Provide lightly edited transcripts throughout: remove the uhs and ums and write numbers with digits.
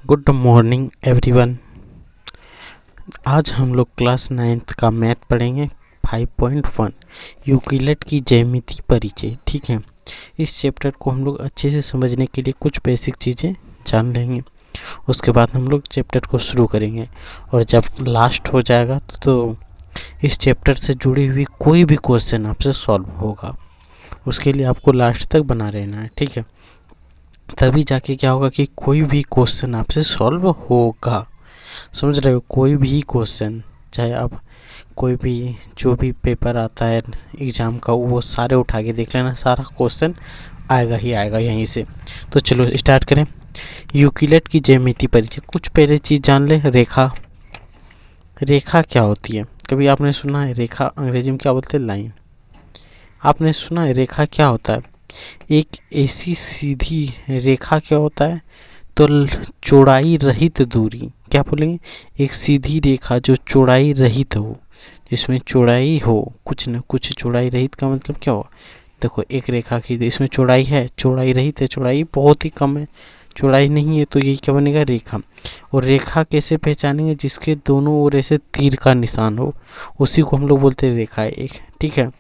Good morning everyone. आज हम लोग क्लास 9th का मैथ पढ़ेंगे 5.1 यूक्लिड की ज्यामिति परिचय। ठीक है, इस चैप्टर को हम लोग अच्छे से समझने के लिए कुछ बेसिक चीज़ें जान लेंगे। उसके बाद हम लोग चैप्टर को शुरू करेंगे और जब लास्ट हो जाएगा तो इस चैप्टर से जुड़ी हुई कोई भी क्वेश्चन आपसे सॉल्व होगा। उसके लिए आपको लास्ट तक बना रहना है। ठीक है, तभी जाके क्या होगा कि कोई भी क्वेश्चन आपसे सॉल्व होगा। समझ रहे हो? कोई भी क्वेश्चन, चाहे आप कोई भी जो भी पेपर आता है एग्ज़ाम का, वो सारे उठा के देख लेना, सारा क्वेश्चन आएगा ही आएगा यहीं से। तो चलो स्टार्ट करें। यूक्लिड की ज्यामिति परिचय। कुछ पहले चीज़ जान ले। रेखा। रेखा क्या होती है? कभी आपने सुना है रेखा अंग्रेजी में क्या बोलते हैं? लाइन। आपने सुना है रेखा क्या होता है? एक ऐसी सीधी रेखा क्या होता है? तो चौड़ाई रहित दूरी। क्या बोलेंगे? एक सीधी रेखा जो चौड़ाई रहित हो, जिसमें चौड़ाई हो, कुछ न कुछ चौड़ाई रहित का मतलब क्या हो? देखो, एक रेखा की इसमें चौड़ाई है, चौड़ाई रहित है, चौड़ाई बहुत ही कम है, चौड़ाई नहीं है, तो यही क्या बनेगा? रेखा। और रेखा कैसे पहचानेंगे? जिसके दोनों ओर ऐसे तीर का निशान हो, उसी को हम लोग बोलते हैं रेखा। एक, ठीक है,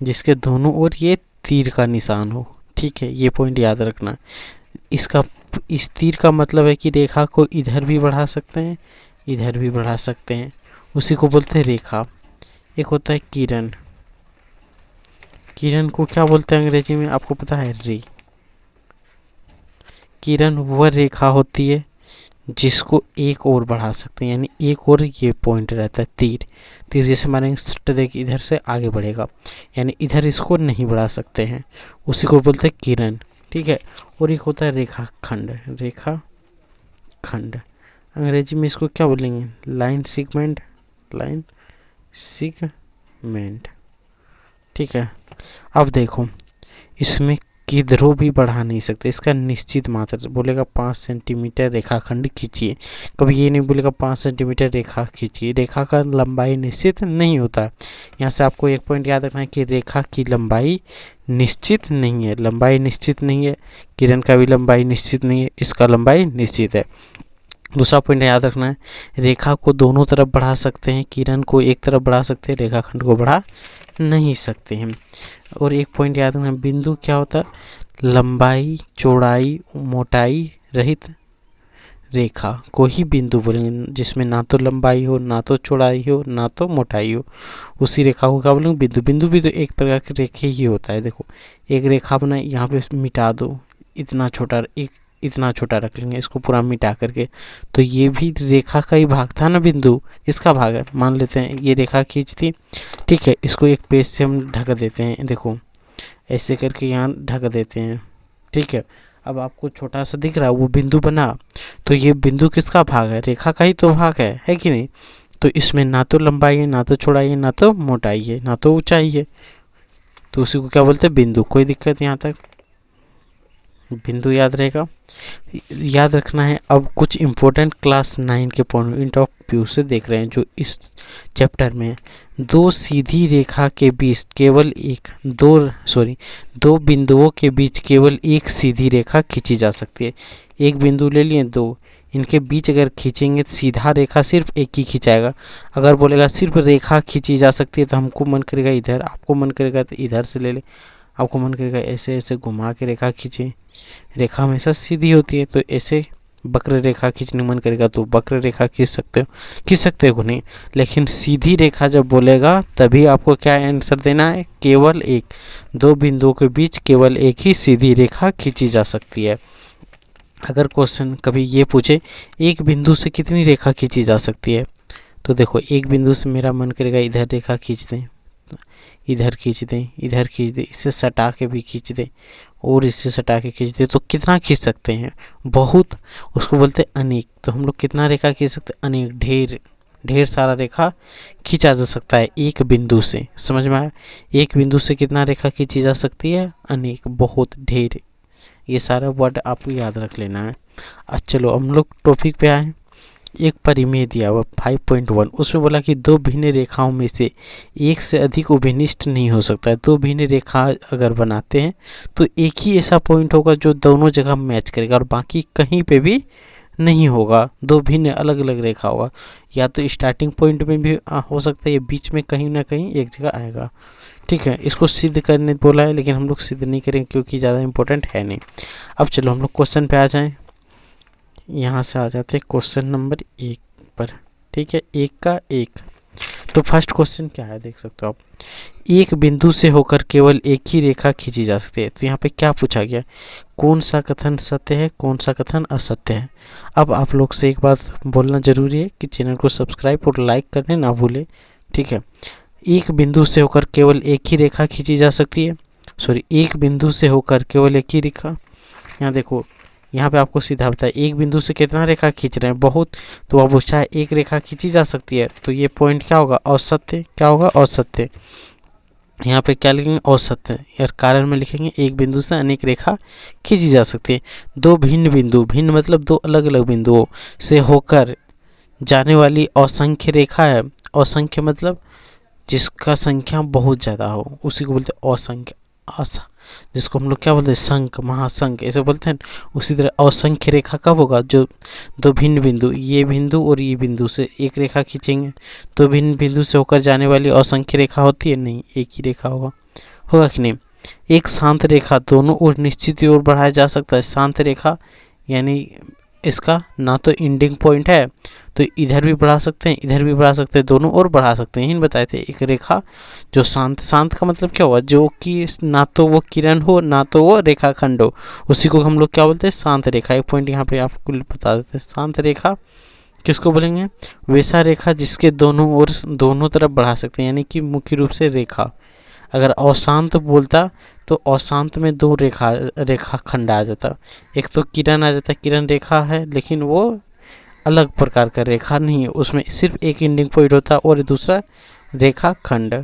जिसके दोनों ओर ये तीर का निशान हो। ठीक है, ये पॉइंट याद रखना। इसका इस तीर का मतलब है कि रेखा को इधर भी बढ़ा सकते हैं, इधर भी बढ़ा सकते हैं, उसी को बोलते हैं रेखा। एक होता है किरण। किरण को क्या बोलते हैं अंग्रेजी में? आपको पता है? रे। किरण वह रेखा होती है जिसको एक और बढ़ा सकते हैं, यानी एक और ये पॉइंट रहता है तीर। तीर जैसे मारेंगे सट देख इधर से आगे बढ़ेगा, यानी इधर इसको नहीं बढ़ा सकते हैं, उसी को बोलते हैं किरण। ठीक है, और एक होता है रेखा खंड। रेखा खंड अंग्रेजी में इसको क्या बोलेंगे? Line segment. Line segment. ठीक है, अब देखो, इसमें किधरों भी बढ़ा नहीं सकते, इसका निश्चित मात्रा बोलेगा 5 सेंटीमीटर रेखाखंड खींचिए। कभी ये नहीं बोलेगा 5 सेंटीमीटर रेखा खींचिए। रेखा का लंबाई निश्चित नहीं होता है। यहाँ से आपको एक पॉइंट याद रखना है कि रेखा की लंबाई निश्चित नहीं है। लंबाई निश्चित नहीं है, किरण का भी लंबाई निश्चित नहीं है, इसका लंबाई निश्चित है। दूसरा पॉइंट याद रखना है, रेखा को दोनों तरफ बढ़ा सकते हैं, किरण को एक तरफ बढ़ा सकते हैं, रेखाखंड को बढ़ा नहीं सकते हैं। और एक पॉइंट याद रखना, बिंदु क्या होता है? लंबाई, चौड़ाई, मोटाई रहित रेखा को ही बिंदु बोलेंगे, जिसमें ना तो लंबाई हो, ना तो चौड़ाई हो, ना तो मोटाई हो, उसी रेखा को क्या बोलेंगे? बिंदु। बिंदु भी तो एक प्रकार के रेखे ही होता है। देखो, एक रेखा बनाई, यहाँ पे मिटा दो, इतना छोटा, एक इतना छोटा रख लेंगे, इसको पूरा मिटा करके, तो ये भी रेखा का ही भाग था ना। बिंदु किसका भाग है? मान लेते हैं ये रेखा खींचती। ठीक है, इसको एक पेज से हम ढक देते हैं, देखो ऐसे करके यहाँ ढक देते हैं। ठीक है, अब आपको छोटा सा दिख रहा है, वो बिंदु बना, तो ये बिंदु किसका भाग है? रेखा का ही तो भाग है कि नहीं? तो इसमें ना तो लंबाई है, ना तो चौड़ाई है, ना तो मोटाई है, ना तो ऊंचाई है, तो उसी को क्या बोलते हैं? बिंदु। कोई दिक्कत यहाँ तक? बिंदु याद रहेगा। याद रखना है। अब कुछ इम्पोर्टेंट क्लास 9 के पॉइंट ऑफ व्यू से देख रहे हैं जो इस चैप्टर में है। दो सीधी रेखा के बीच केवल दो बिंदुओं के बीच केवल एक सीधी रेखा खींची जा सकती है। एक बिंदु ले लिए, दो, इनके बीच अगर खींचेंगे तो सीधा रेखा सिर्फ एक ही खिंचाएगा। अगर बोलेगा सिर्फ रेखा खींची जा सकती है तो हमको मन करेगा इधर, आपको मन करेगा तो इधर से ले ले, आपको मन करेगा ऐसे ऐसे घुमा के रेखा खींचे। रेखा हमेशा सीधी होती है, तो ऐसे वक्र रेखा खींचने मन करेगा तो वक्र रेखा खींच सकते हो नहीं। लेकिन सीधी रेखा जब बोलेगा तभी आपको क्या आंसर देना है? केवल एक। दो बिंदुओं के बीच केवल एक ही सीधी रेखा खींची जा सकती है। अगर क्वेश्चन कभी ये पूछे एक बिंदु से कितनी रेखा खींची जा सकती है, तो देखो एक बिंदु से मेरा मन करेगा इधर रेखा खींच दें, इधर खींच दें, इधर खींच दें, इससे सटा के भी खींच दें, और इससे सटा के खींच दें, तो कितना खींच सकते हैं? बहुत। उसको बोलते हैं अनेक। तो हम लोग कितना रेखा खींच सकते हैं? अनेक, ढेर सारा रेखा खींचा जा सकता है एक बिंदु से। समझ में आया? एक बिंदु से कितना रेखा खींची जा सकती है? अनेक, बहुत, ढेर। ये सारा वर्ड आपको याद रख लेना है। अच्छा चलो हम लोग टॉपिक पे आए। एक परिमेय दिया हुआ 5.1, उसमें बोला कि दो भिन्न रेखाओं में से एक से अधिक उभयनिष्ठ नहीं हो सकता है। दो भिन्न रेखा अगर बनाते हैं तो एक ही ऐसा पॉइंट होगा जो दोनों जगह मैच करेगा और बाकी कहीं पे भी नहीं होगा, दो भिन्न अलग अलग रेखा होगा। या तो स्टार्टिंग पॉइंट में भी हो सकता है, या बीच में कहीं ना कहीं एक जगह आएगा। ठीक है, इसको सिद्ध करने बोला है, लेकिन हम लोग सिद्ध नहीं करेंगे क्योंकि ज़्यादा इंपॉर्टेंट है नहीं। अब चलो हम लोग क्वेश्चन पे आ जाएं। यहाँ से आ जाते हैं क्वेश्चन नंबर 1 पर। ठीक है, 1 का 1। तो फर्स्ट क्वेश्चन क्या है, देख सकते हो आप, एक बिंदु से होकर केवल एक ही रेखा खींची जा सकती है। तो यहाँ पे क्या पूछा गया, कौन सा कथन सत्य है, कौन सा कथन असत्य है। अब आप लोग से एक बात बोलना जरूरी है कि चैनल को सब्सक्राइब और लाइक करने ना भूले। ठीक है, एक बिंदु से होकर केवल एक ही रेखा खींची जा सकती है। सॉरी, एक बिंदु से होकर केवल एक ही रेखा। यहाँ देखो, यहाँ पे आपको सीधा बताया एक बिंदु से कितना रेखा खींच रहे हैं, बहुत। तो वह पूछा है एक रेखा खींची जा सकती है, तो ये पॉइंट क्या होगा, असत्य। क्या होगा, असत्य। यहाँ पे क्या लिखेंगे, असत्य। यार कारण में लिखेंगे एक बिंदु से अनेक रेखा खींची जा सकती है। दो भिन्न बिंदु, भिन्न मतलब दो अलग अलग बिंदुओं से होकर जाने वाली असंख्य रेखा है। असंख्य मतलब जिसका संख्या बहुत ज़्यादा हो, उसी को बोलते हैं असंख्य। जिसको हम लोग क्या बोलते हैं, संख, महासंख ऐसे बोलते हैं। उसी तरह असंख्य रेखा कब होगा, जो दो भिन्न बिंदु, ये बिंदु और ये बिंदु से एक रेखा खींचेंगे, तो भिन्न बिंदु से होकर जाने वाली असंख्य रेखा होती है, नहीं, एक ही रेखा होगा। होगा कि नहीं। एक शांत रेखा दोनों ओर निश्चित ओर बढ़ाया जा सकता है। शांत रेखा यानी इसका ना तो एंडिंग पॉइंट है, तो इधर भी बढ़ा सकते हैं, इधर भी बढ़ा सकते हैं, दोनों ओर बढ़ा सकते हैं। यही बताए थे, एक रेखा जो शांत, शांत का मतलब क्या हुआ, जो कि ना तो वो किरण हो ना तो वो रेखाखंड हो, उसी को हम लोग क्या बोलते हैं, शांत रेखा। एक पॉइंट यहाँ पे आपको बता देते हैं, शांत रेखा किसको बोलेंगे, वैसा रेखा जिसके दोनों ओर दोनों तरफ बढ़ा सकते हैं, यानी कि मुख्य रूप से रेखा। अगर अशांत बोलता तो अशांत में दो रेखा खंड आ जाता। एक तो किरण आ जाता, किरण रेखा है लेकिन वो अलग प्रकार का रेखा नहीं है, उसमें सिर्फ एक एंडिंग पॉइंट होता है और दूसरा रेखा खंड।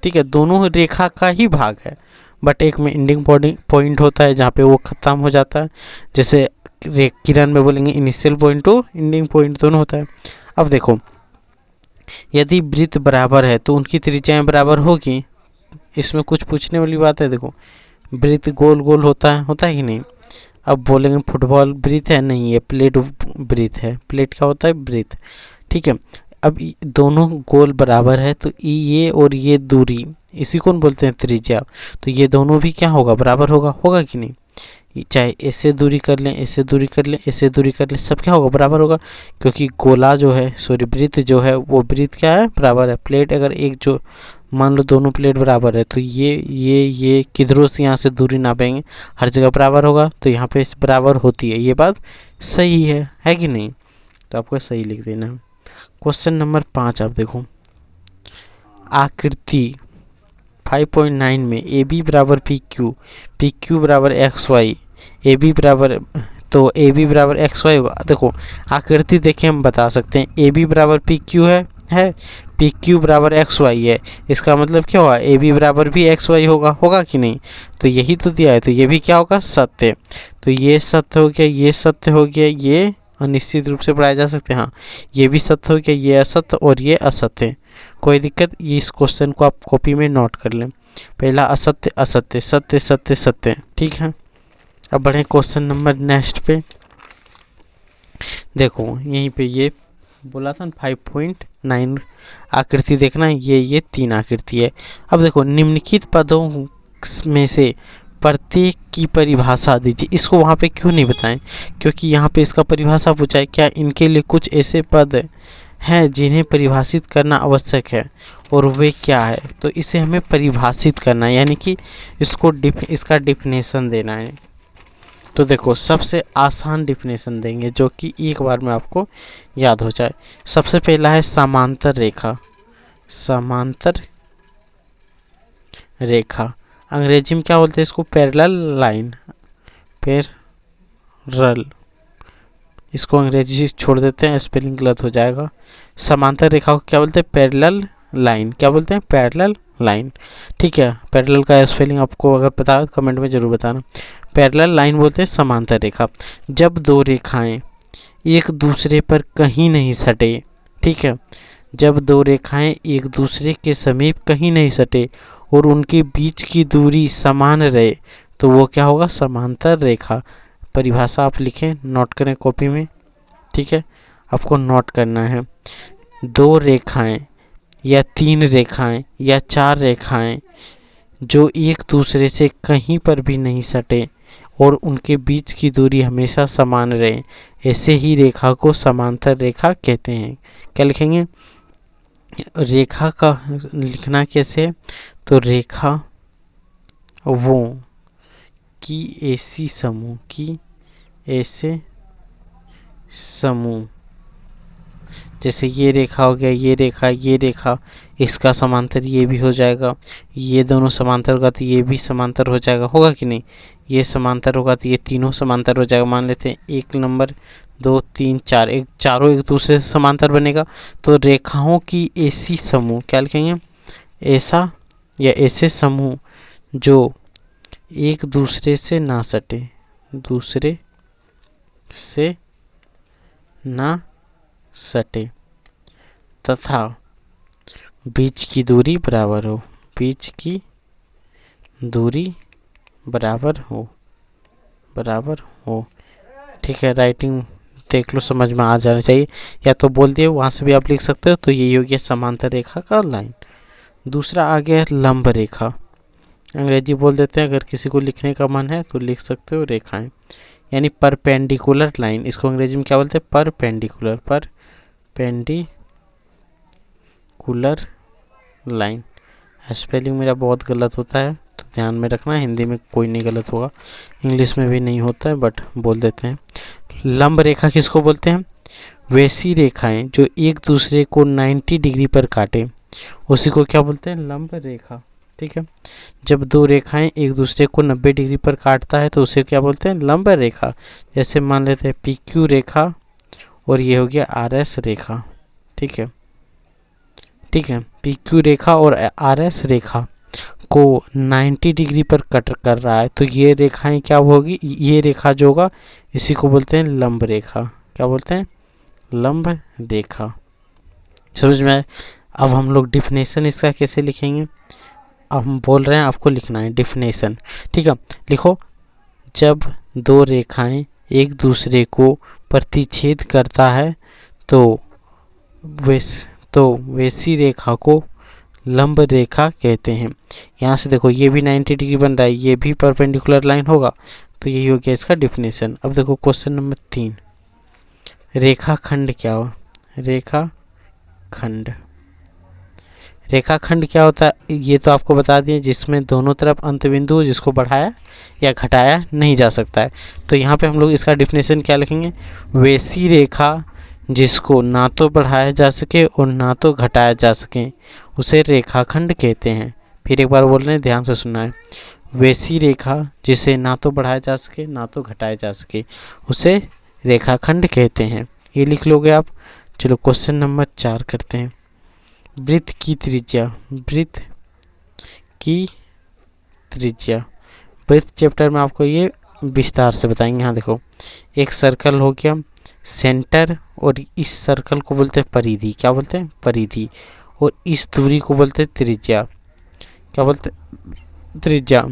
ठीक है, दोनों रेखा का ही भाग है, बट एक में एंडिंग पॉइंट होता है जहाँ पे वो ख़त्म हो जाता है। जैसे किरण में बोलेंगे initial point two ending point दोनों होता है। अब देखो, यदि वृत्त बराबर है तो उनकी त्रिज्याएं बराबर होगी। इसमें कुछ पूछने वाली बात है। देखो, वृत्त गोल गोल होता है कि नहीं। अब बोलेंगे फुटबॉल वृत्त है, नहीं, ये प्लेट वृत्त है। प्लेट क्या होता है, वृत्त। ठीक है, अब दोनों गोल बराबर है तो ये और ये दूरी, इसी को बोलते हैं त्रिज्या। तो ये दोनों भी क्या होगा, बराबर होगा। होगा कि नहीं, चाहे ऐसे दूरी कर लें, ऐसे दूरी कर लें, ऐसे दूरी कर लें, सब क्या होगा, बराबर होगा। क्योंकि गोला जो है, सॉरी वृत्त जो है, वो वृत्त क्या है, बराबर है। प्लेट अगर एक, जो मान लो दोनों प्लेट बराबर है, तो ये किधरों से यहाँ से दूरी नापेंगे, हर जगह बराबर होगा, तो यहाँ पे बराबर होती है। ये बात सही है कि नहीं। तो आपको सही लिख देना। क्वेश्चन नंबर 5 आप देखो, आकृति 5.9 में ए बी बराबर पी क्यू बराबर एक्स वाई, ए बी बराबर, तो ए बी बराबर एक्स वाई होगा। देखो आकृति देखे हम बता सकते हैं, ए बी बराबर पी क्यू है पी क्यू बराबर एक्स वाई है। इसका मतलब क्या होगा, ए बी बराबर भी एक्स वाई होगा कि नहीं। तो यही तो दिया है, तो ये भी क्या होगा, सत्य। तो ये सत्य हो गया, ये सत्य हो गया, ये अनिश्चित रूप से पढ़ाए जा सकते हैं। हाँ, ये भी सत्य हो गया, ये असत्य और ये असत्य। कोई दिक्कत, ये इस क्वेश्चन को आप कॉपी में नोट कर लें। पहला असत्य असत्य, सत्य सत्य सत्य। ठीक है, अब बढ़े क्वेश्चन नंबर नेक्स्ट पे। देखो यहीं पे ये बोला था 5.9 आकृति देखना है, ये 3 आकृति है। अब देखो, निम्नलिखित पदों में से प्रत्येक की परिभाषा दीजिए। इसको वहाँ पे क्यों नहीं बताएं, क्योंकि यहाँ पे इसका परिभाषा पूछा है। क्या इनके लिए कुछ ऐसे पद हैं जिन्हें परिभाषित करना आवश्यक है, और वे क्या है। तो इसे हमें परिभाषित करना है, यानी कि इसको इसका डिफिनेशन देना है। तो देखो, सबसे आसान डिफिनेशन देंगे जो कि एक बार में आपको याद हो जाए। सबसे पहला है समांतर रेखा। समांतर रेखा अंग्रेजी में क्या बोलते हैं इसको, पैरेलल लाइन। पैरेलल, इसको अंग्रेजी छोड़ देते हैं, स्पेलिंग गलत हो जाएगा। समांतर रेखा को क्या बोलते हैं, पैरेलल लाइन। क्या बोलते हैं, पैरेलल लाइन। ठीक है, पैरेलल का स्पेलिंग आपको अगर पता है कमेंट में ज़रूर बताना। पैरेलल लाइन बोलते हैं समांतर रेखा। जब दो रेखाएं एक दूसरे पर कहीं नहीं सटे, ठीक है, जब दो रेखाएं एक दूसरे के समीप कहीं नहीं सटे और उनके बीच की दूरी समान रहे, तो वो क्या होगा, समांतर रेखा। परिभाषा आप लिखें, नोट करें कॉपी में, ठीक है। आपको नोट करना है, 2 रेखाएं या 3 रेखाएं या 4 रेखाएं जो एक दूसरे से कहीं पर भी नहीं सटे और उनके बीच की दूरी हमेशा समान रहे, ऐसे ही रेखा को समांतर रेखा कहते हैं। क्या लिखेंगे? रेखा का लिखना कैसे? तो रेखा वो की ऐसी समूह की ऐसे समूह, जैसे ये रेखा हो गया, ये रेखा, इसका समांतर ये भी हो जाएगा, ये दोनों समांतर होगा तो ये भी समांतर हो जाएगा, होगा कि नहीं? ये समांतर होगा तो ये तीनों समांतर हो जाएगा। मान लेते हैं 1 नंबर 2 3 4, एक चारों एक दूसरे से समांतर बनेगा। तो रेखाओं की ऐसी समूह, क्या लिखेंगे? ऐसा या ऐसे समूह जो एक दूसरे से ना सटे, दूसरे से ना सटे तथा बीच की दूरी बराबर हो, बीच की दूरी बराबर हो, ठीक है। राइटिंग देख लो, समझ में आ जाना चाहिए, या तो बोल दिए वहाँ से भी आप लिख सकते हो। तो यही हो गया समांतर रेखा का लाइन। दूसरा आ गया लंब रेखा, अंग्रेजी बोल देते हैं, अगर किसी को लिखने का मन है तो लिख सकते हो रेखाएं, यानी परपेंडिकुलर लाइन। इसको अंग्रेजी में क्या बोलते हैं? Perpendicular line. स्पेलिंग मेरा बहुत गलत होता है तो ध्यान में रखना, हिंदी में कोई नहीं गलत होगा, इंग्लिश में भी नहीं होता है, बट बोल देते हैं। लंब रेखा किसको बोलते हैं? वैसी रेखाएं जो एक दूसरे को 90 डिग्री पर काटे, उसी को क्या बोलते हैं? लंब रेखा, ठीक है। जब 2 रेखाएं एक दूसरे को 90 डिग्री पर काटता है तो उसे क्या बोलते हैं? लंब रेखा। जैसे मान लेते हैं PQ रेखा और ये हो गया RS रेखा, ठीक है, ठीक है। PQ रेखा और RS रेखा को 90 डिग्री पर कट कर रहा है, तो ये रेखाएं क्या होगी? ये रेखा जो होगा इसी को बोलते हैं लंब रेखा। क्या बोलते हैं? लंब रेखा। समझ में आए? अब हम लोग डिफिनेशन इसका कैसे लिखेंगे? अब हम बोल रहे हैं, आपको लिखना है डिफिनेशन, ठीक है। लिखो, जब 2 रेखाएं एक दूसरे को प्रतिच्छेद करता है तो वैसी रेखा को लंब रेखा कहते हैं। यहाँ से देखो, ये भी 90 डिग्री बन रहा है, ये भी परपेंडिकुलर लाइन होगा, तो यही हो गया इसका डिफिनेशन। अब देखो क्वेश्चन नंबर 3, रेखाखंड क्या हो? रेखाखंड क्या होता है? ये तो आपको बता दिए, जिसमें दोनों तरफ अंत बिंदु हो, जिसको बढ़ाया या घटाया नहीं जा सकता है। तो यहाँ पे हम लोग इसका डिफिनेशन क्या लिखेंगे? वैसी रेखा जिसको ना तो बढ़ाया जा सके और ना तो घटाया जा सके, उसे रेखाखंड कहते हैं। फिर एक बार बोल रहे हैं, ध्यान से सुनना है। वैसी रेखा जिसे ना तो बढ़ाया जा सके ना तो घटाया जा सके, उसे रेखाखंड कहते हैं। ये लिख लोगे आप। चलो क्वेश्चन नंबर 4 करते हैं। वृत्त की त्रिज्या, वृत्त चैप्टर में आपको ये विस्तार से बताएंगे। यहाँ देखो, एक सर्कल हो गया सेंटर, और इस सर्कल को बोलते हैं परिधि। क्या बोलते हैं? परिधि। और इस दूरी को बोलते हैं त्रिज्या। क्या बोलते हैं? त्रिज्या।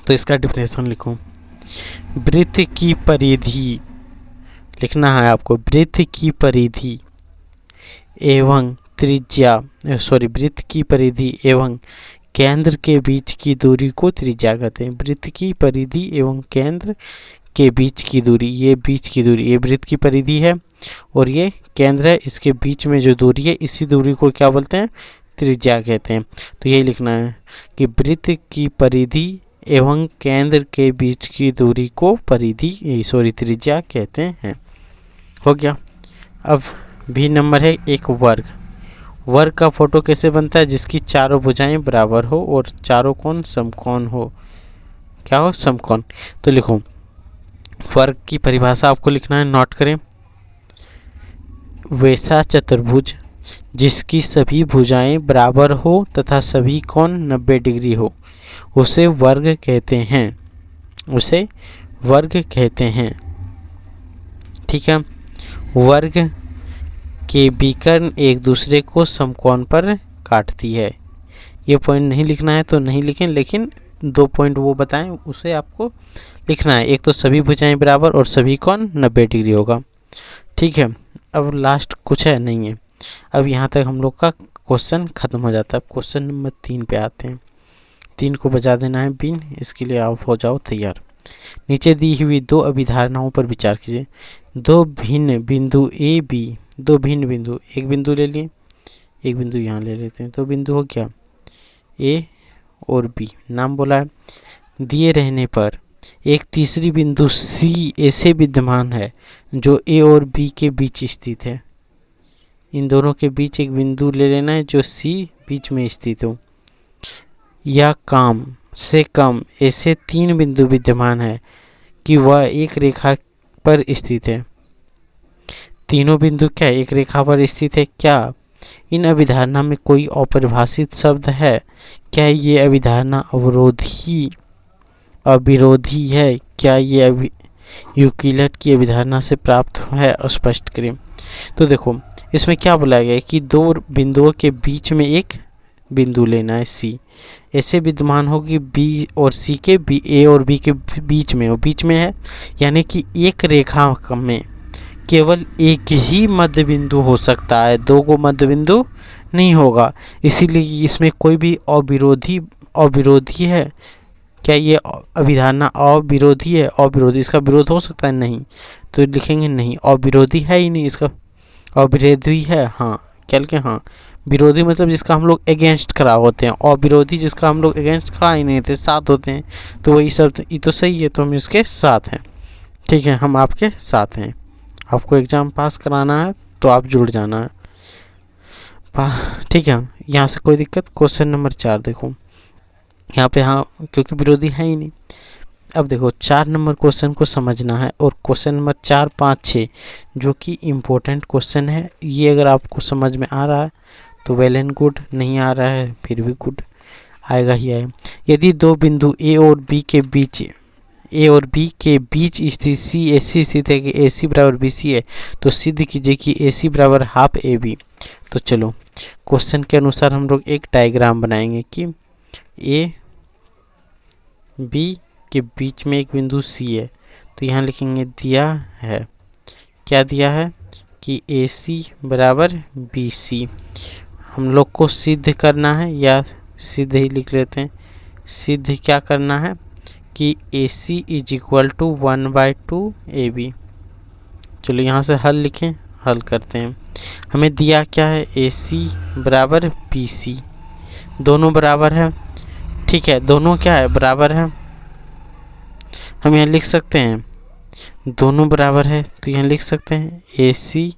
तो इसका डिफिनेशन लिखो, वृत्त की परिधि लिखना है आपको। वृत्त की परिधि एवं वृत्त की परिधि एवं केंद्र के बीच की दूरी को त्रिज्या कहते हैं। वृत्त की परिधि एवं केंद्र के बीच की दूरी, ये बीच की दूरी, ये वृत्त की परिधि है और ये केंद्र है, इसके बीच में जो दूरी है, इसी दूरी को क्या बोलते हैं? त्रिज्या कहते हैं। तो यही लिखना है कि वृत्त की परिधि एवं केंद्र के बीच की दूरी को त्रिज्या कहते हैं। हो गया। अब भी नंबर है एक वर्ग का फोटो कैसे बनता है? जिसकी चारों भुजाएं बराबर हो और चारों कोण समकोण हो। क्या हो? समकोण। तो लिखो, वर्ग की परिभाषा आपको लिखना है, नोट करें। वैसा चतुर्भुज जिसकी सभी भुजाएं बराबर हो तथा सभी कोण 90 डिग्री हो, उसे वर्ग कहते हैं। ठीक है। वर्ग के विकर्ण एक दूसरे को समकोण पर काटती है। ये पॉइंट नहीं लिखना है तो नहीं लिखें, लेकिन 2 पॉइंट वो बताएं उसे आपको लिखना है। एक तो सभी भुजाएं बराबर और सभी कोण 90 डिग्री होगा। ठीक है, अब लास्ट कुछ है नहीं है। अब यहाँ तक हम लोग का क्वेश्चन खत्म हो जाता है। अब क्वेश्चन नंबर 3 पे आते हैं। 3 को बजा देना है बीन, इसके लिए आप हो जाओ तैयार। नीचे दी हुई दो अभिधारणाओं पर विचार कीजिए। दो भिन्न बिंदु ए बी, दो भिन्न बिंदु, एक बिंदु ले लिए, एक बिंदु यहाँ ले लेते हैं। दो बिंदु हो क्या, ए और बी, नाम बोला है। दिए रहने पर एक तीसरी बिंदु सी ऐसे विद्यमान है जो ए और बी के बीच स्थित है। इन दोनों के बीच एक बिंदु ले लेना है जो सी बीच में स्थित हो। या कम से कम ऐसे 3 बिंदु विद्यमान है कि वह एक रेखा पर स्थित है। तीनों बिंदु क्या एक रेखा पर स्थित है क्या? इन अभिधारणा में कोई अपरिभाषित शब्द है क्या? ये अभिधारणा अविरोधी है क्या? ये यूक्लिड की अभिधारणा से प्राप्त है? स्पष्ट करें। तो देखो इसमें क्या बोला गया है कि दो बिंदुओं के बीच में एक बिंदु लेना है सी, ऐसे विद्यमान हो कि बी और सी के ए और बी के बीच में हो, बीच में है यानी कि एक रेखा में केवल एक ही मध्य बिंदु हो सकता है, दो को मध्य बिंदु नहीं होगा। इसीलिए इसमें कोई भी अविरोधी है क्या? ये अभिधारणा अविरोधी है? अविरोधी, इसका विरोध हो सकता है? नहीं, तो लिखेंगे नहीं, अविरोधी है ही नहीं, इसका अविरोधी है। हाँ क्या लिखें? हाँ विरोधी मतलब जिसका हम लोग अगेंस्ट खड़ा होते हैं, और विरोधी जिसका हम लोग अगेंस्ट खड़ा ही नहीं थे, साथ होते हैं। तो वही शब्द ये तो सही है, तो हम इसके साथ हैं। ठीक है, हम आपके साथ हैं। आपको एग्ज़ाम पास कराना है तो आप जुड़ जाना है। ठीक है, यहाँ से कोई दिक्कत? क्वेश्चन नंबर 4 देखो यहाँ पे, हाँ क्योंकि विरोधी है ही नहीं। अब देखो 4 नंबर क्वेश्चन को समझना है, और क्वेश्चन नंबर 4, 5, 6 जो कि इम्पोर्टेंट क्वेश्चन है, ये अगर आपको समझ में आ रहा है तो वेल एंड गुड, नहीं आ रहा है फिर भी गुड, आएगा ही आएगा। यदि दो बिंदु ए और बी के बीच स्थित सी ऐसी स्थिति है कि ए सी बराबर बी सी है, तो सिद्ध कीजिए कि ए सी बराबर हाफ ए बी। तो चलो क्वेश्चन के अनुसार हम लोग एक डायग्राम बनाएंगे कि ए बी के बीच में एक बिंदु सी है। तो यहाँ लिखेंगे दिया है, क्या दिया है कि ए सी बराबर बी सी। हम लोग को सिद्ध करना है, या सिद्ध ही लिख लेते हैं। सिद्ध क्या करना है कि A C is equal to 1/2 A B. चलो यहाँ से हल लिखें, हल करते हैं। हमें दिया क्या है, ए सी बराबर बी सी, दोनों बराबर है। ठीक है, दोनों क्या है, बराबर है। हम यहाँ लिख सकते हैं दोनों बराबर है, तो यहाँ लिख सकते हैं ए सी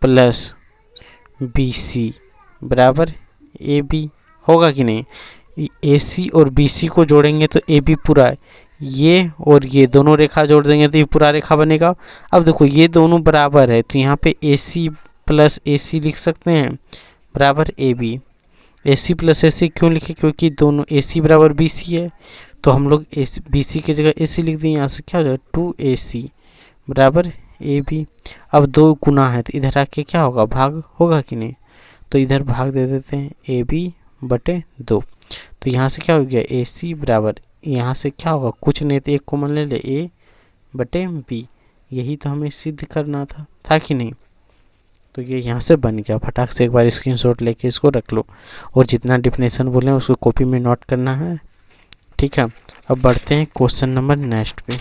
प्लस बी सी बराबर ए बी। होगा कि नहीं? ए सी और बी सी को जोड़ेंगे तो ए बी पूरा है, ये और ये दोनों रेखा जोड़ देंगे तो ये पूरा रेखा बनेगा। अब देखो ये दोनों बराबर है, तो यहाँ पे ए सी प्लस ए सी लिख सकते हैं बराबर A B. A C plus ए सी क्यों लिखे? क्योंकि दोनों ए सी बराबर बी सी है, तो हम लोग बी सी की जगह ए सी लिख दें। यहाँ से क्या हो जाएगा, 2AC बराबर ए बी। अब दो गुना है तो इधर आके क्या होगा, भाग होगा कि नहीं? तो इधर भाग दे देते हैं ए बी बटे 2। तो यहाँ से क्या हो गया, ए सी बराबर, यहाँ से क्या होगा, कुछ नहीं तो एक कॉमन ले ले, ए बटे बी। यही तो हमें सिद्ध करना था कि नहीं? तो ये यहाँ से बन गया। फटाक से एक बार स्क्रीनशॉट लेके इसको रख लो, और जितना डिफिनेशन बोले उसको कॉपी में नोट करना है। ठीक है, अब बढ़ते हैं क्वेश्चन नंबर नेक्स्ट पे।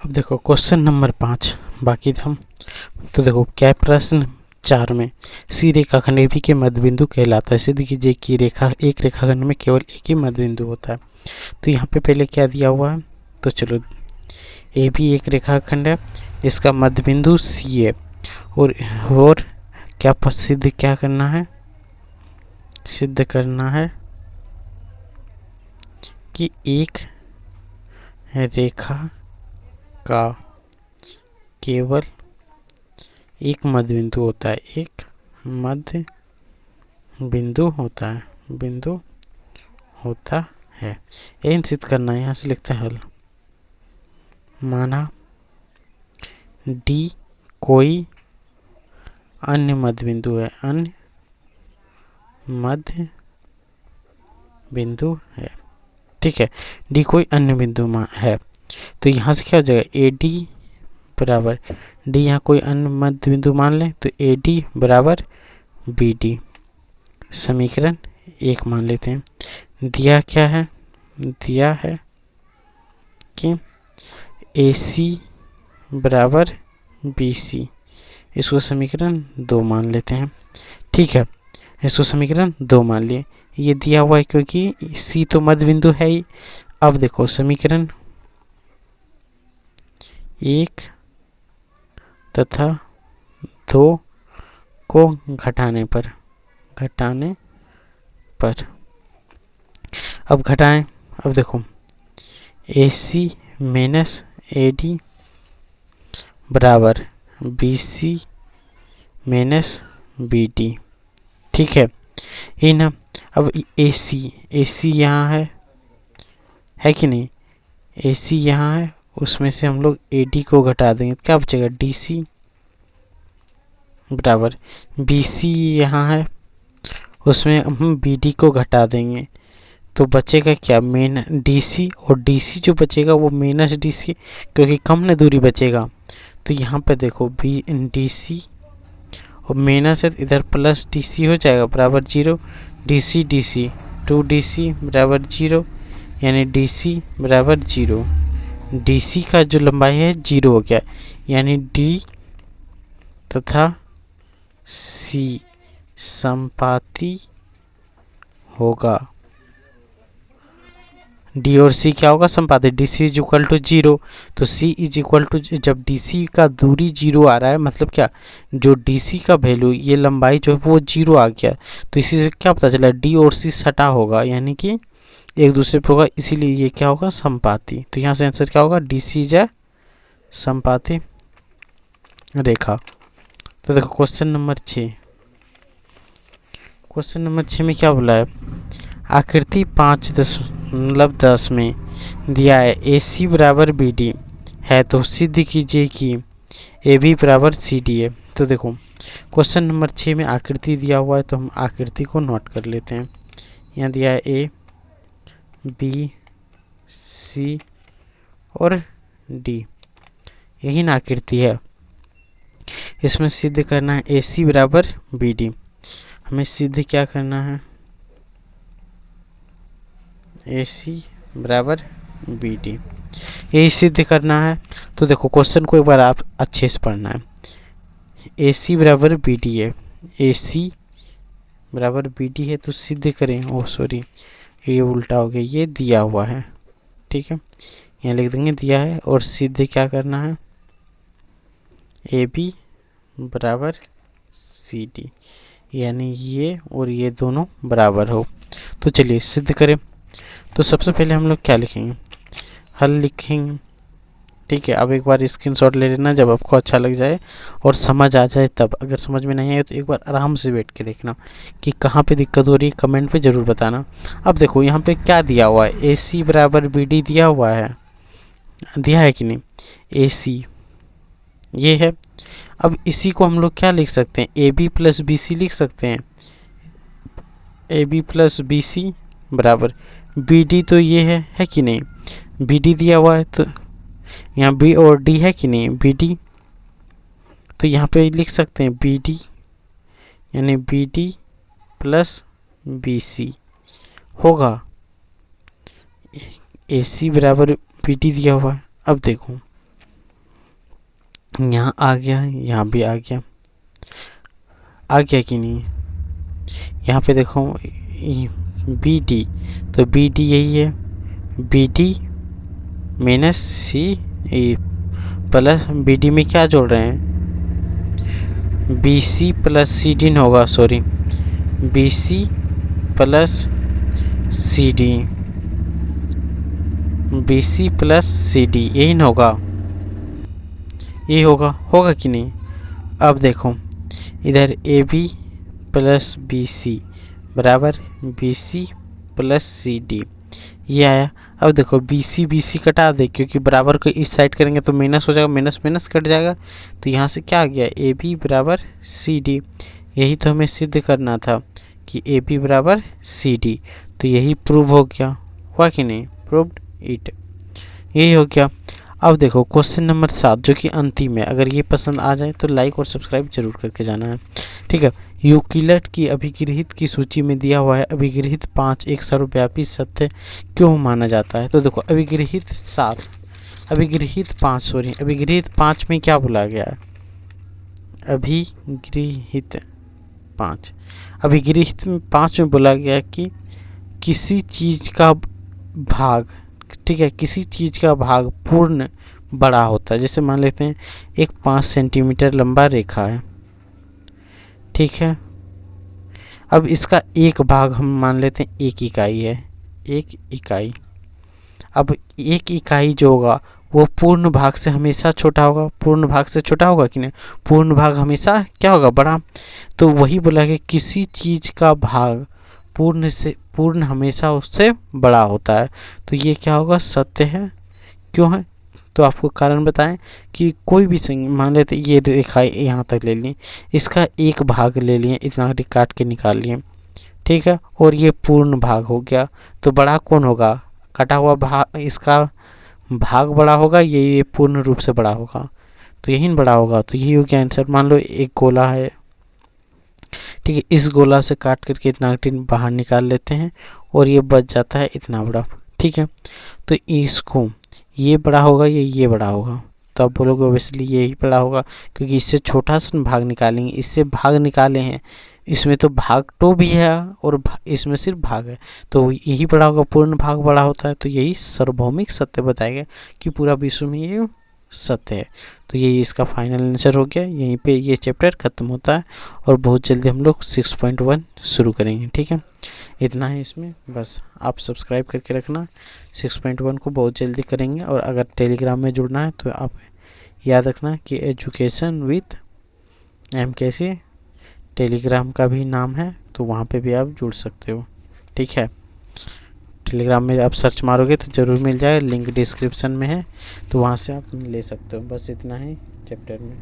अब देखो क्वेश्चन नंबर 5 बाकी था। तो देखो क्या प्रश्न 4 में, सी रेखाखंड ए बी के मध्य बिंदु कहलाता है। सिद्ध कीजिए कि एक रेखाखंड में केवल एक ही मध्य बिंदु होता है। तो यहाँ पे पहले क्या दिया हुआ है, तो चलो ए बी एक रेखाखंड है, इसका मध्य बिंदु सी है, और क्या सिद्ध क्या करना है, सिद्ध करना है कि एक रेखा का केवल एक मध्य बिंदु होता है, एक मध्य बिंदु होता है। यही सिद्ध करना है। यहाँ से लिखते हैं हल। माना डी कोई अन्य मध्य बिंदु है, अन्य मध्य बिंदु है। ठीक है, डी कोई अन्य बिंदु है। तो यहाँ से क्या हो जाएगा, ए डी बराबर डी, यहाँ कोई अन्य मध्य बिंदु मान लें तो ए डी बराबर बी डी। समीकरण 1 मान लेते हैं। दिया क्या है, दिया है कि ए सी बराबर बी सी, इसको समीकरण 2 मान लेते हैं। ठीक है, इसको समीकरण 2 मान लिए। ये दिया हुआ है क्योंकि सी तो मध्य बिंदु है ही। अब देखो समीकरण 1 तथा 2 को घटाने पर अब घटाएं। अब देखो A C minus A D बराबर B C minus B D. ठीक है, ये ना। अब ए सी यहाँ है कि नहीं, ए सी यहाँ है, उसमें से हम लोग ए डी को घटा देंगे, क्या बचेगा, डी सी बराबर बी सी यहाँ है, उसमें हम बी डी को घटा देंगे तो बचेगा क्या, मेन डी सी, और डी सी जो बचेगा वो माइनस डी सी, क्योंकि कम न दूरी बचेगा। तो यहाँ पे देखो बी डी सी और माइनस है, इधर प्लस डी सी हो जाएगा बराबर 0, डी सी 2 डी सी बराबर 0, यानी डी सी बराबर 0। डी सी का जो लंबाई है 0 हो गया, यानी डी तथा सी संपाती होगा। डी और सी क्या होगा, संपाती। D C is equal to 0, तो सी इज इक्वल टू, जब डी सी का दूरी 0 आ रहा है मतलब क्या, जो डी सी का वैल्यू, ये लंबाई जो है वो 0 आ गया, तो इसी से क्या पता चला, डी और सी सटा होगा, यानी कि एक दूसरे पे होगा, इसीलिए ये क्या होगा, संपाती। तो यहाँ से आंसर क्या होगा, डी सी इज ए संपाती रेखा। तो देखो क्वेश्चन नंबर 6, क्वेश्चन नंबर 6 में क्या बोला है, आकृति 5.10 में दिया है ए सी बराबर बी डी है, तो सिद्ध कीजिए कि ए बी बराबर सी डी है। तो देखो क्वेश्चन नंबर 6 में आकृति दिया हुआ है, तो हम आकृति को नोट कर लेते हैं। यहाँ दिया है ए बी सी और डी, यही ना आकृति है। इसमें सिद्ध करना है ए सी बराबर बी डी। हमें सिद्ध क्या करना है, ए सी बराबर बी डी, यही सिद्ध करना है। तो देखो क्वेश्चन को एक बार आप अच्छे से पढ़ना है। ए सी बराबर बी डी है, ए सी बराबर बी डी है, तो सिद्ध करें, ओह सॉरी ये उल्टा हो गया, ये दिया हुआ है। ठीक है, यहाँ लिख देंगे दिया है, और सिद्ध क्या करना है, ए बी बराबर सी डी, यानी ये और ये दोनों बराबर हो। तो चलिए सिद्ध करें। तो सबसे पहले हम लोग क्या लिखेंगे, हल लिखेंगे। ठीक है, अब एक बार स्क्रीनशॉट ले लेना जब आपको अच्छा लग जाए और समझ आ जाए तब। अगर समझ में नहीं आए तो एक बार आराम से बैठ के देखना कि कहाँ पे दिक्कत हो रही है, कमेंट पे ज़रूर बताना। अब देखो यहाँ पे क्या दिया हुआ है, ए सी बराबर बी डी दिया हुआ है, दिया है कि नहीं, ए सी ये है। अब इसी को हम लोग क्या लिख सकते हैं, A B plus B C लिख सकते हैं। A B plus B C बराबर बी डी, तो ये है कि नहीं, बी डी दिया हुआ है, तो यहाँ बी और डी है कि नहीं, बी डी, तो यहाँ पे लिख सकते हैं बी डी, यानी B D plus B C होगा। ए सी बराबर बी डी दिया हुआ है। अब देखो यहाँ आ गया, यहाँ भी आ गया कि नहीं, यहाँ पे देखो बी डी, तो बी डी यही है, B D minus C plus B D में क्या जोड़ रहे हैं, B C plus C D होगा, sorry B C plus C D, B C plus C D यही ना होगा, ये होगा कि नहीं। अब देखो इधर A B plus B C बराबर B C plus C D, ये आया। अब देखो बी सी कटा दे, क्योंकि बराबर को इस साइड करेंगे तो माइनस हो जाएगा, माइनस माइनस कट जाएगा, तो यहाँ से क्या आ गया, ए बी बराबर सी डी। यही तो हमें सिद्ध करना था कि ए बी बराबर सी डी। तो यही प्रूव हो गया, हुआ कि नहीं, प्रूव्ड इट, यही हो गया। अब देखो क्वेश्चन नंबर 7 जो कि अंतिम है, अगर ये पसंद आ जाए तो लाइक और सब्सक्राइब जरूर करके जाना है, ठीक है। यूक्लिड की अभिगृहित की सूची में दिया हुआ है अभिगृहित 5 एक सर्वव्यापी सत्य क्यों माना जाता है। तो देखो अभिगृहित 7, अभिगृहित 5 सॉरी, अभिगृहित 5 में क्या बोला गया है, अभिगृहित 5, अभिगृहित 5 में बोला गया कि किसी चीज़ का भाग, ठीक है, किसी चीज़ का भाग पूर्ण बड़ा होता है। जैसे मान लेते हैं एक 5 सेंटीमीटर लंबा रेखा है, ठीक है। अब इसका एक भाग हम मान लेते हैं 1 इकाई है, 1 इकाई। अब 1 इकाई जो होगा वो पूर्ण भाग से हमेशा छोटा होगा, पूर्ण भाग से छोटा होगा कि नहीं, पूर्ण भाग हमेशा क्या होगा, बड़ा। तो वही बोला कि किसी चीज़ का भाग पूर्ण हमेशा उससे बड़ा होता है। तो ये क्या होगा, सत्य है। क्यों है, तो आपको कारण बताएं कि कोई भी संख्या मान लेते ये रेखा यहाँ तक ले ली, इसका एक भाग ले लिए, इतना काट के निकाल लिए, ठीक है, और ये पूर्ण भाग हो गया। तो बड़ा कौन होगा, कटा हुआ भाग, इसका भाग बड़ा होगा, ये पूर्ण रूप से बड़ा होगा, तो यही बड़ा होगा। तो यही हो गया आंसर। मान लो एक गोला है, ठीक है, इस गोला से काट करके इतना बाहर निकाल लेते हैं और ये बच जाता है इतना बड़ा, ठीक है। तो इसको ये बड़ा होगा, ये बड़ा होगा, तो आप बोलोगे ओबियसली यही बड़ा होगा क्योंकि इससे छोटा सा भाग निकालेंगे, इससे भाग निकाले हैं, इसमें तो भाग तो भी है और इसमें सिर्फ भाग है, तो यही बड़ा होगा, पूर्ण भाग बड़ा होता है। तो यही सार्वभौमिक सत्य बताएगा कि पूरा विश्व में ये सत्य है। तो यही इसका फाइनल आंसर हो गया। यहीं पे ये चैप्टर ख़त्म होता है और बहुत जल्दी हम लोग 6.1 शुरू करेंगे, ठीक है। इतना है इसमें, बस आप सब्सक्राइब करके रखना। 6.1 को बहुत जल्दी करेंगे और अगर टेलीग्राम में जुड़ना है तो आप याद रखना कि एजुकेशन विथ MKC टेलीग्राम का भी नाम है, तो वहाँ पे भी आप जुड़ सकते हो, ठीक है। टेलीग्राम में आप सर्च मारोगे तो ज़रूर मिल जाएगा, लिंक डिस्क्रिप्शन में है, तो वहाँ से आप ले सकते हो। बस इतना ही चैप्टर में।